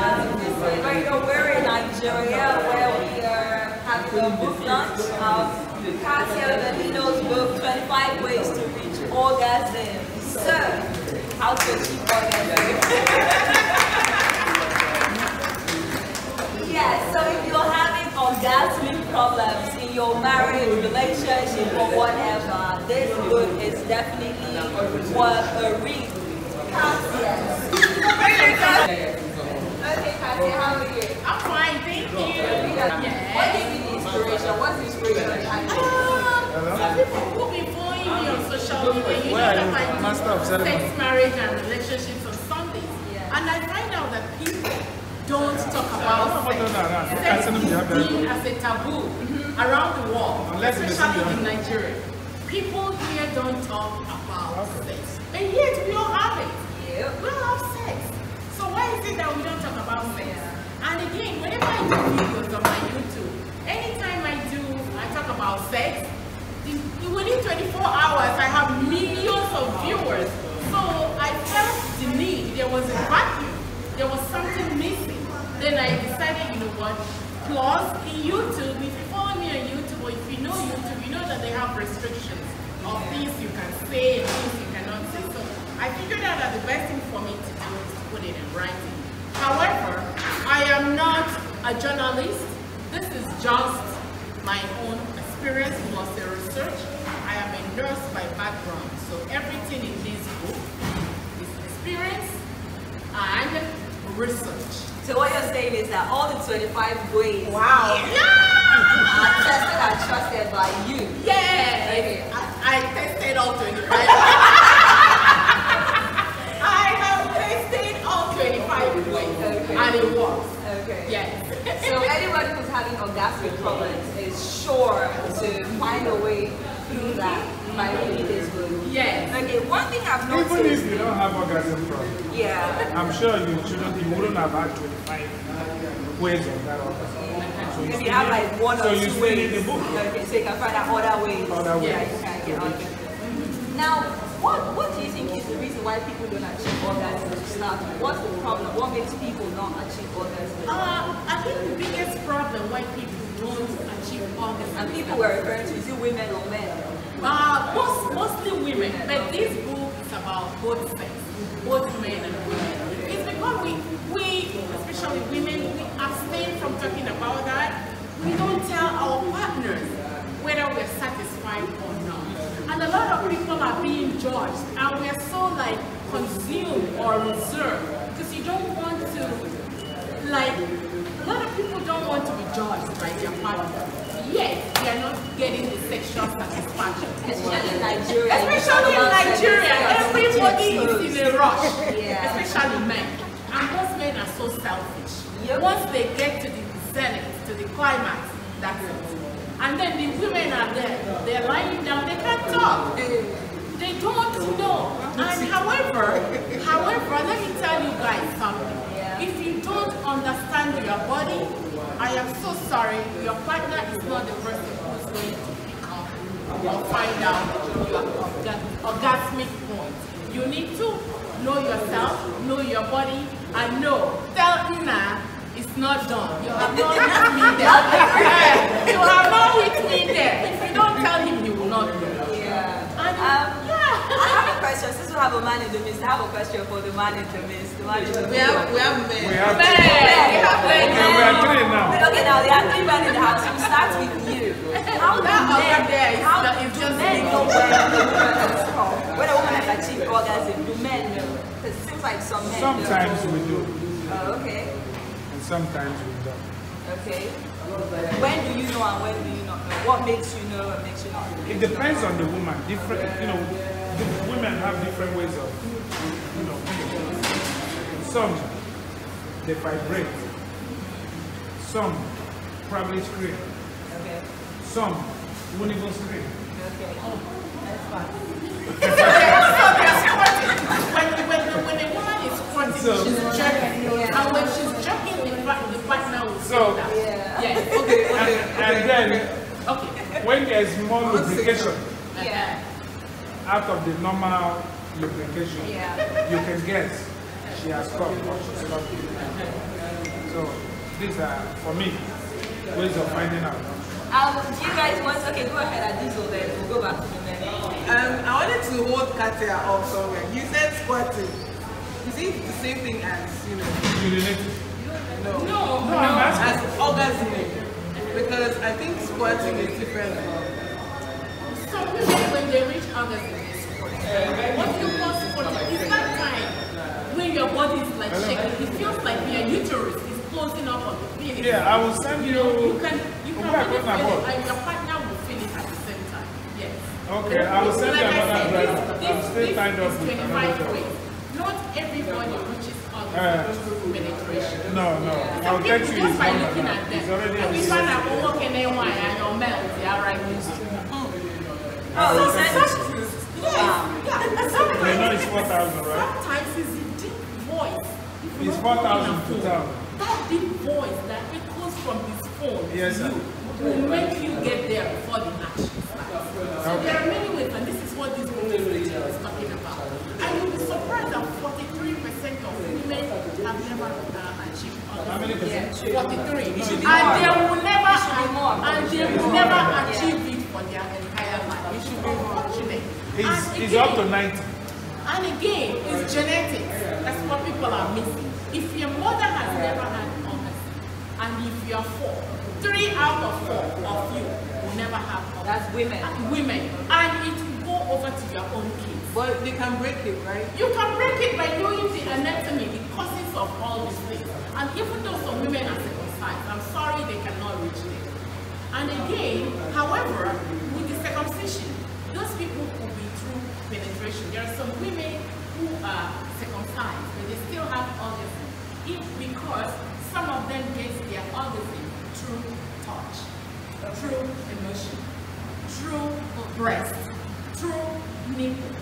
But you know, we're in Nigeria where we are having a book launch of Kartia Velino's book, 25 Ways to Reach Orgasm. So, how to achieve orgasm? Yeah, so if you're having orgasmic problems in your marriage, relationship, or whatever, this book is definitely worth a read. Kartia. Okay, Kartia, how are you? I'm fine, thank you. Yeah. What gave you the inspiration? What's the inspiration behind it? Some people who be following me on social media, you know that I do sex, marriage, and relationships on Sundays. Yeah. And I find out that people don't talk about sex. Sex is seen as a taboo around the world, especially in Nigeria. People here don't talk about sex. And yet we all have it. We all have sex. So why is it that we don't talk about sex? And again, whenever I do videos on my YouTube, anytime I talk about sex, within 24 hours I have millions of viewers. So I felt the need, there was a vacuum, there was something missing. Then I decided, you know what, plus in YouTube, if you follow me on YouTube, or if you know YouTube, you know that they have restrictions of things you can say and things you cannot say. So I figured out that the best thing for me to do is to put it in writing. However, I am not a journalist. This is just my own experience plus the research. I am a nurse by background, so everything in this book is experience and research. So what you're saying is that all the 25 ways are tested and trusted by you. Yeah. Okay. I tested all 25. I have tested all 25 ways, and it works. Okay. Yes. So anybody who's having orgasmic problems is sure to find a way through that by reading this book. Yes. Okay, one thing I've noticed. Even if you don't have orgasm problem, I'm sure you wouldn't have had 25 ways of that orgasm. So if you have like one or two ways, in the book. Okay, so you can find out other ways. Other ways. Yeah, you can get orgasm. Now, what do you think is the reason why people don't achieve orgasm to start with? What's the problem? What makes people not achieve orgasm? I think the biggest problem why people don't achieve orgasm. And people were referring to, is it women or men? Mostly women, but this book is about both sex, both men and women. It's because we especially women, we abstain from talking about that. We don't tell our partners whether we're satisfied or not. And a lot of people are being judged, and we're so like consumed or reserved because you don't want to, like, a lot of people don't want to be judged by their partner. Yet, they are not getting the sexual satisfaction. Especially in Nigeria. Especially in Nigeria, everybody is in a rush. Especially men. And most men are so selfish. Once they get to the zenith, to the climax, that's it. And then the women are there. They're lying down. They can't talk. They don't know. And however, let me tell you guys something. If you don't understand your body, I am so sorry, your partner is not the person who's going to pick up or find out your orgasmic point. You need to know yourself, know your body, and know. Tell Ina it's not done. You have not with me there. You have not with me there. If you don't tell him, he will not know. I have a question. Since we have a man in the midst, I have a question for the man in the midst. The man in the midst. We have men. We have men. We are three now. Okay, now there are 3 men in the house. We'll start with you. How do men know when a woman has achieved orgasm? Do men know? Because it seems like some men Sometimes we do. Oh, okay. And sometimes we don't. Okay. When do you know and when do you not know? What makes you know and makes you not know? It depends on the woman. Different, the women have different ways of, some they vibrate, some probably scream, Okay. some won't even scream. Okay. That's fine. When a woman is squatting, she's jerking, and when she's jerking, the partner will say that. Yeah. Okay. And then, when there's more lubrication out of the normal lubrication, you can guess she has come or she's not. So these are, for me, ways of finding out. Do you guys want, okay, go ahead, Adizo, then we'll go back to the men. I wanted to hold Kartia up somewhere. You said squatting. Is it the same thing as, you know? No, as orgasming. Because I think squatting is different. Some women, when they reach orgasm, they squat. What you call squatting is that time when your body is like shaking. It feels like your uterus is closing up on the penis. Yeah, I will send you. You can really feel it, and your partner will feel it at the same time. Yes. Okay, I will send you another drive. This Stay tied up with 25 ways. Not everybody reaches orgasm through penetration. No. I'll Some text people you just his by number. looking at them. It's already on And we the find out what can they want and your melt, yeah, right. Oh, They know it's 4,000, right? Sometimes it's a deep voice. It's 4,000 to town. That deep voice that echoes from his phone Yes, to sir. you will make you get there before the action starts. So there are many ways, and this is what this book is talking about. And you'll be surprised that 43% of women have never achieved How many percent? 43. And they will never achieve it for their entire life. You should be fortunate. It's up to 90. And again, it's genetics. That's what people are missing. If your mother has never had orgasm, and if you are 3 out of 4 of you will never have orgasm. That's women. Women. And it will go over to your own kids. But they can break it, right? You can break it by knowing the anatomy, the causes of all these things. And even though some women are circumcised, I'm sorry they cannot reach it. And again, however, with the circumcision, those people could be through penetration. There are some women who are circumcised, but they still have orgasm. Because some of them get their orgasm through touch, through emotion, through breast, through nipple,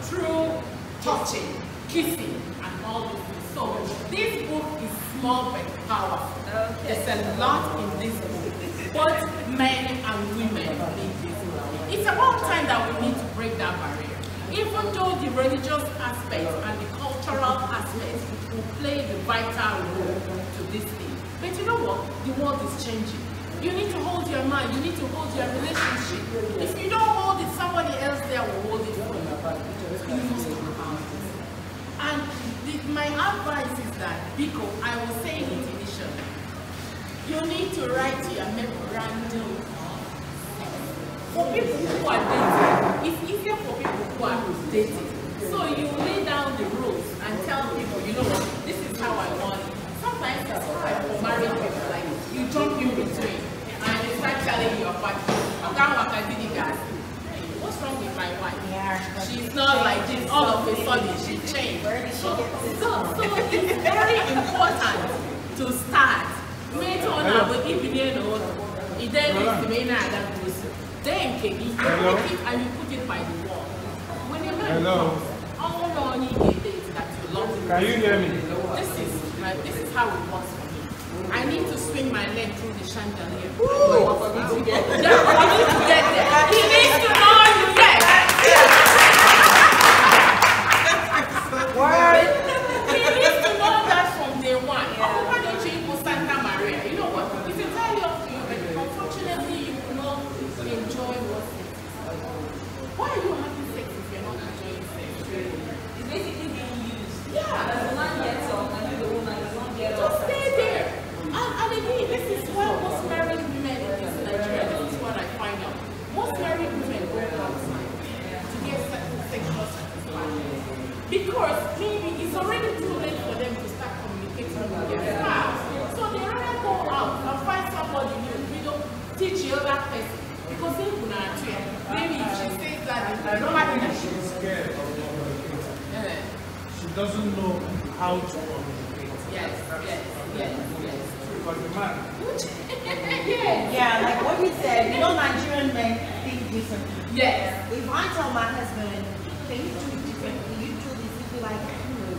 through touching, kissing, and all these things. So this book is small but powerful. Okay. There's a lot in this book. Both men and women need this book. It's about time that we need to break that barrier. Even though the religious aspect and the cultural aspect will play the vital role to this thing. But you know what? The world is changing. You need to hold your mind. You need to hold your relationship. If you don't hold it, somebody else there will hold it for you. You must talk about it. And my advice is that, because I was saying it initially, you need to write your memorandum. For people who are dating, it's easier for people who are dating. So you lay down the rules and tell people, you know what, this is how I want it. Sometimes it's hard for married people, like you jump in between and you start telling your partner, what's wrong with my wife? She's not like this, all of a sudden she changed. So it's very important to start. Then you take it and you put it by the wall. When a man comes, all on you is that you love him. Can you hear me? This is how it works for me. I need to swing my leg through the chandelier. He needs to get there. He needs to know you get. He needs to know that from day one. Why don't you equal Santa Maria? You know what? It's entirely up to you, but unfortunately you will not enjoy what sex is. Why are you having sex if you're not enjoying sex? It's basically being used. Yeah. As the man gets off and you the woman, you don't get off. Just stay there. And again, this is why most married women in Nigeria, this is what I find out. Most married women go outside to get certain sexual satisfaction. Because maybe it's already too late for them to start communicating with their spouse. So they rather go out and find somebody new. We don't teach the other person. Because they will not hear. Maybe if she says that, nobody knows. She's scared of communicating. She doesn't know how to communicate. Yes. Because the man. Yeah, like what he said, you know, Nigerian men think differently. Yes. If I tell my husband, can you do it differently? You do this, he'll be like,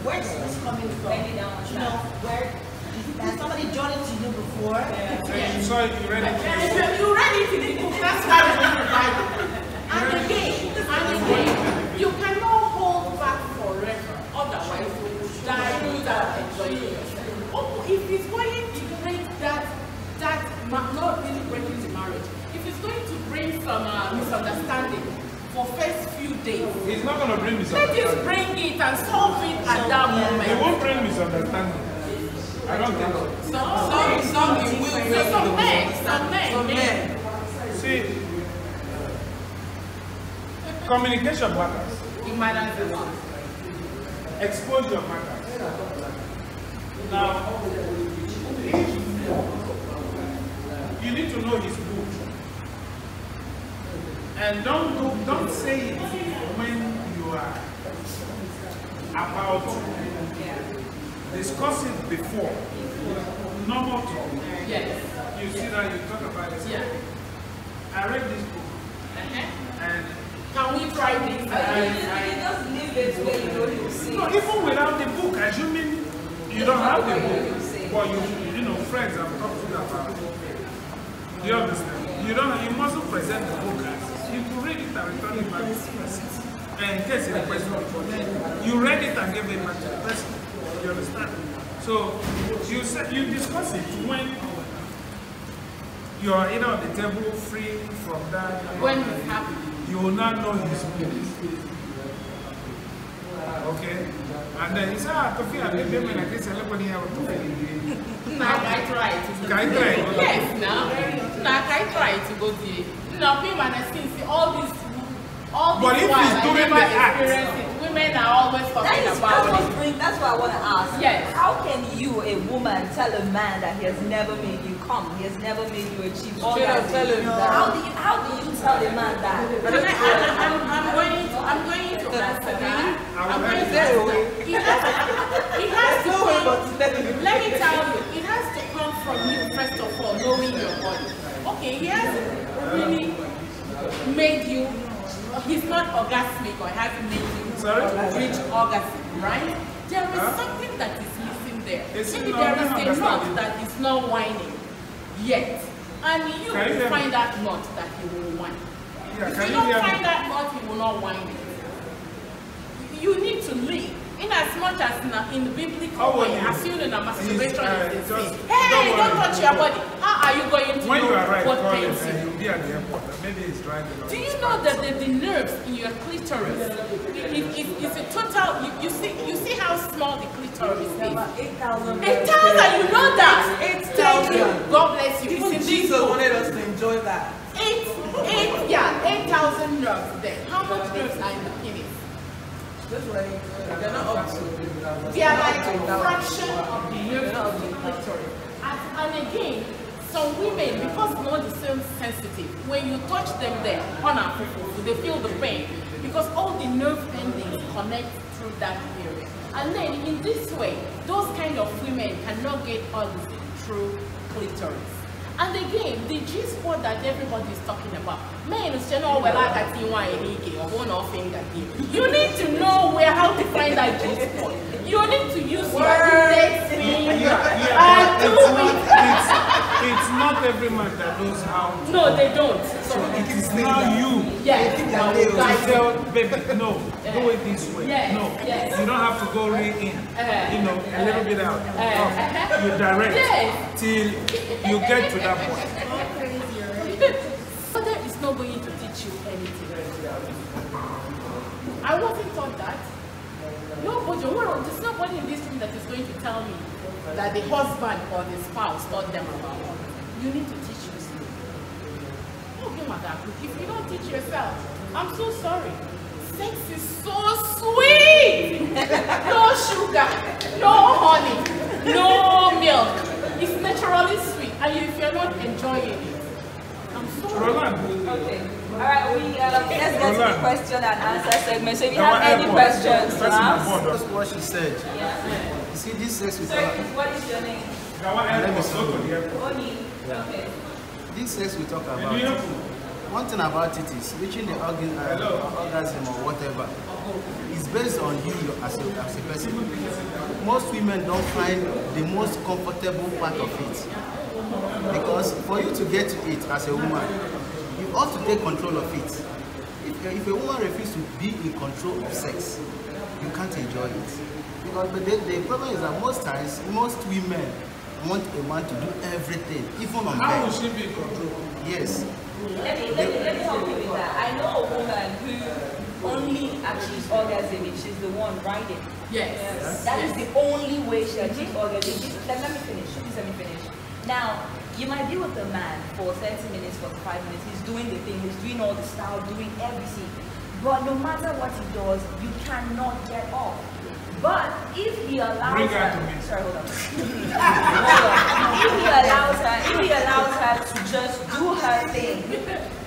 where's this coming from? You know, where has somebody done it to you before? Yes. So you read it? You read it in the book, that's why we read the Bible. And again, you cannot hold back forever. Otherwise, you will die without enjoying yourself. Oh, if it's going to misunderstanding for first few days. He's not going to bring misunderstanding. Let us bring it and solve it at that moment. He won't bring misunderstanding. I don't think so. Some you will bring Some men. See, communication matters. It matters a lot. Exposure matters. Now, you need to know his book. And don't say it when you are about to discuss it before. Normal talk. Yes. You sit down, you talk about it. Yeah. I read this book. And can we try this? You just leave it where you know you see. no, even without the book, assuming you don't have the book, but you know, friends have talked to you about it. Do you understand? You mustn't present the book as you can read it and return it back to the person. And in case the question you read it and gave it back to the person. You understand? So you discuss it when you are either on the table free from that. When it's happening. You will not know his mood. Okay? And then you say, Kofi, I didn't even like this, everybody have to do. Now I try to go. Can I try? Yes, now I try to go there. Now, people and I see all these But if he's doing the act, women are always talking about it. That's what I want to ask. Yes. How can you, a woman, tell a man that he has never made you come, he has never made you achieve all that? How do you tell a man that? I'm going to answer that. He has to come. Let me tell you, it has to come from you first of all, knowing your body. Okay, he hasn't really made you. He's not orgasmic or hasn't made you reach orgasm, right? There is something that is missing there. Maybe there is a knot that is not whining yet. And you will find that knot that he will whine. If you don't find that knot, he will not whine it. You need to leave. In as much as in the biblical way, assuming that masturbation is the same. Hey, don't touch your body. How are you going to when you arrive, what pains you? You'll be at the airport. Maybe it's driving. Do you know that the nerves in your clitoris is a total? You see how small the clitoris is. 8,000. 8,000. You know that. 8,000. God bless you. Even Jesus wanted us to enjoy that. 8,000 nerves there. How much nerves are in the penis? They're not up to. They are like a fraction of the nerves of the clitoris. And again, some women, because not the same sensitive, when you touch them there, they feel the pain because all the nerve endings connect through that area. And then in this way, those kind of women cannot get orgasm through clitoris. And again, the G-spot that everybody is talking about, men is you know you need to know how to find that G-spot. You need to use your index finger and do it. It's not every man that knows how to. No, they don't. So it is now you. Yes. Tell baby, no, do it this way. Yes. No, yes. You don't have to go really in. You know, a little bit out. You direct till you get to that point. Father is not going to teach you anything. I wasn't taught that. Nobody, there's nobody in this room that is going to tell me that the husband or the spouse taught them about it. You need to teach yourself. If you don't teach yourself, I'm so sorry. Sex is so sweet. No sugar, no honey, no milk. It's naturally sweet. And if you're not enjoying it, I'm sorry. Roland. Okay. All right, let's get to the question and answer segment. So if you have any questions to ask. That's what she said. Yeah. You see, this sex we Sorry, talk what is your name? Okay. Okay. this sex we talk about. One thing about it is reaching the orgasm or whatever is based on you as a person. Most women don't find the most comfortable part of it. Because for you to get to it as a woman, you ought to take control of it. If a woman refuses to be in control of sex, you can't enjoy it. Because the problem is that most times, most women want a man to do everything, even on How bed. will she be in control? Yes. Let me help you with that. I know a woman who only achieves orgasm if she's the one riding. Yes. That is the only way she achieves orgasm. Let me finish. Please let me finish. Now, you might be with a man for 30 minutes, 45 minutes. He's doing the thing. He's doing all the style, doing everything. But no matter what he does, you cannot get off. But if he allows her, sorry, hold on. If he allows her to just do her thing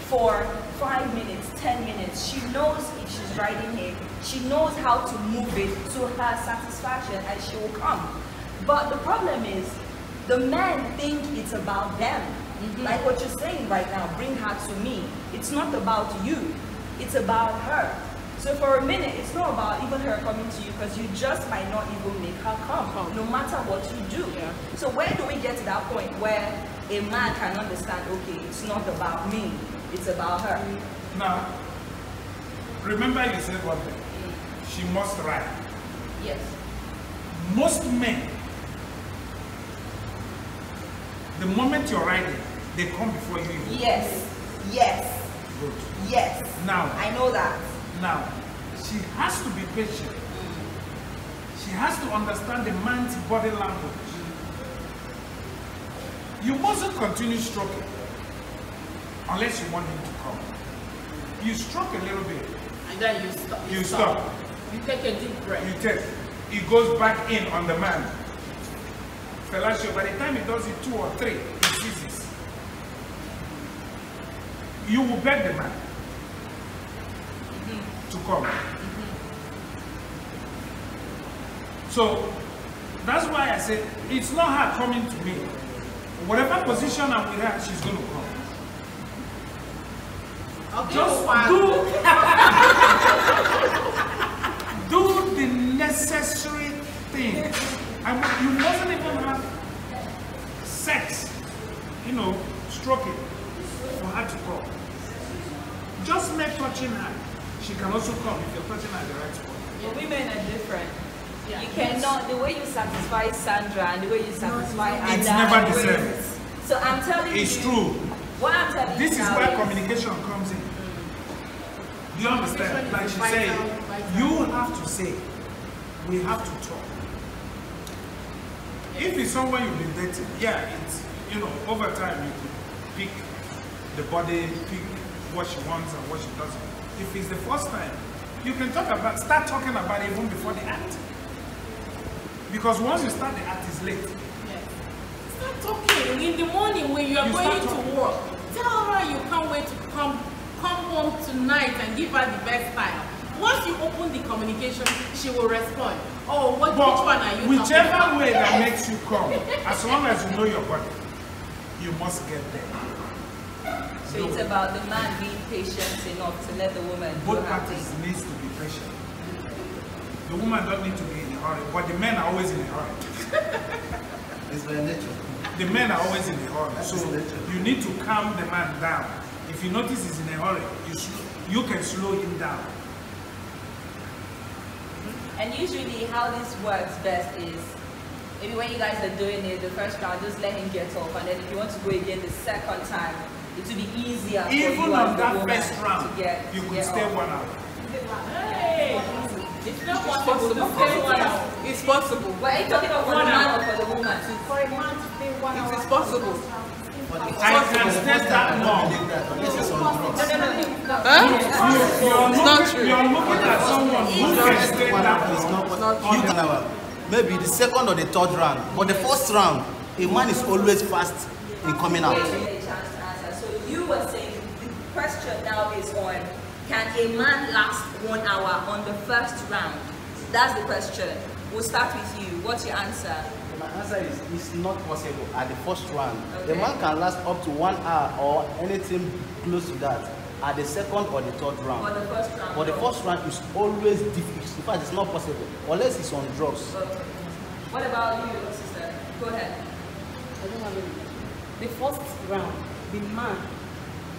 for 5 minutes, 10 minutes, she knows if she's riding him, she knows how to move it to her satisfaction, and she will come. But the problem is, the men think it's about them. Like what you're saying right now, bring her to me. It's not about you, it's about her. So for a minute, it's not about even her coming to you, because you just might not even make her come, no matter what you do. So where do we get to that point where a man can understand, okay, it's not about me, it's about her? Now, remember you said one thing. She must ride. Yes. Most men, the moment you're riding, they come before you. Yes. Yes. Good. Yes. Now, I know that. Now, she has to be patient. She has to understand the man's body language. You mustn't continue stroking unless you want him to come. You stroke a little bit. And then you stop. You stop. You take a deep breath. You take. It goes back in on the man. Fellatio, by the time he does it 2 or 3, it ceases. You will beg the man to come. So that's why I said it's not her coming to me. Whatever position I'm with her, she's going to come. Okay, Just do the necessary thing. You mustn't even have sex, stroking for her to come. Just make touching her. She can also come if you're touching her at the right spot. Yeah, women are different. You cannot, the way you satisfy Sandra and the way you satisfy Ada. It's never the same. So I'm telling you. It's true. What I'm telling this you is now where communication comes in. Do you understand? Like she said, you have to say, we have to talk. If it's someone you've been dating, yeah, it's, over time you could pick the body, pick what she wants and what she doesn't. If it's the first time, you can start talking about it even before the act. Because once you start the act, it's late. Yes. Start talking in the morning when you are going to work. Tell her you can't wait to come home tonight and give her the best time. Once you open the communication, she will respond. Oh, which one are you whichever talking about? way that makes you come, as long as you know your body, you must get there. So it's about the man being patient enough to let the woman do Both her parties thing. needs to be patient. The woman don't need to be in a hurry, but the men are always in a hurry. It's their nature. The men are always in a hurry, so you need to calm the man down. If you notice he's in a hurry, you can slow him down. And usually how this works best is, maybe when you guys are doing it, the first round, just let him get off, and then if you want to go again the second time, it will be easier for Even you on as the that woman first round, to get you could stay off. 1 hour. Hey! It's not possible to stay 1 hour. It's possible. But are you talking about for the man or for the woman? For a man to stay 1 hour. It is possible. I can stay that long. This is on drugs. You're looking at someone who can stay that It's long. not you can have maybe the second or the third round, but the first round, a man is always fast in coming out. So you were saying the question now is on, can a man last 1 hour on the first round? That's the question. We'll start with you. What's your answer? My answer is it's not possible at the first round. Okay. The man can last up to 1 hour or anything close to that at the second or the third round. For the first round. But the first round is always difficult. In fact, it's not possible unless it's on drugs. Okay. What about you, sister? Go ahead. I don't have any. The first round, the man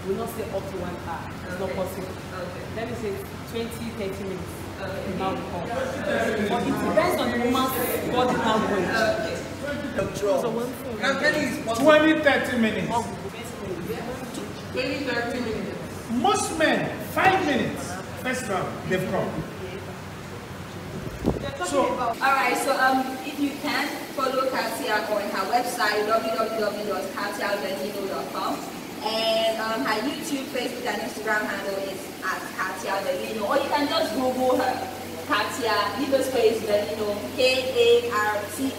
will not stay up to 1 hour. It's not possible. Okay. Let me say 20-30 minutes. Okay. The man will come. But it depends on the woman's body language. Okay. I'm telling you, it's 20-30 minutes. 20-30 minutes. Most men, 5 minutes. First round, they've come. So, alright, so if you can follow Kartia on her website www.kartiavelino.com, and her YouTube, Facebook, and Instagram handle is at Kartia Velino, or you can just Google her, Kartia legal space Velino, Kartia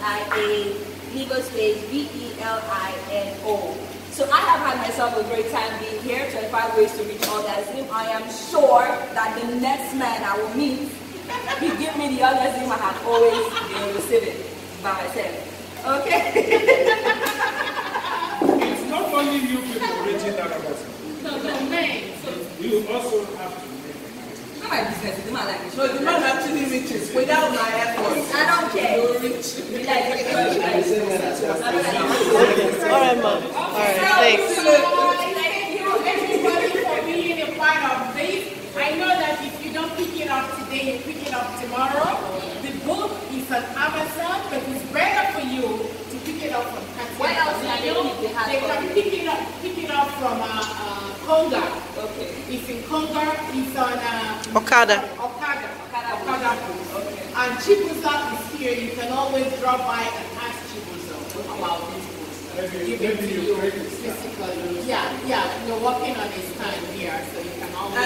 legal space Velino. So I have had myself a great time being here. 25 ways to reach orgasm. I am sure that the next man I will meet, he give me the orgasm I have always been receiving by myself. Okay? it's not only you people reaching that orgasm. No, man. You also have to. Not my business, it's not like it. No, the man actually reaches without my effort. I don't care. You'll reach. Alright, ma'am. Alright, thanks. Thank you, everybody, for being a part of this. I know that if you don't pick it up today, you pick it up tomorrow. The book is on Amazon, but it's better for you to pick it up from Kartia. What else can they pick the hard They can copy? pick it up from Conga. Okay. It's in Conga. It's on Okada. Okada. Okay. And Chibuza is here. You can always drop by and ask Chibuza about this book. Give it to you physically. Yeah. You're working on his time here, so you can always.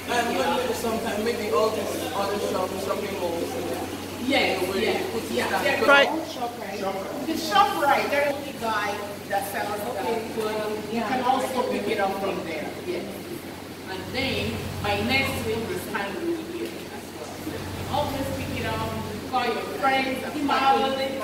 And maybe sometime, maybe all these other shopping malls. Yeah. Right. The shop right, there's only guy that sells that. You can also pick it up from there. Yes. And then by next week this time we will be here. Always pick it up, call your friends, family.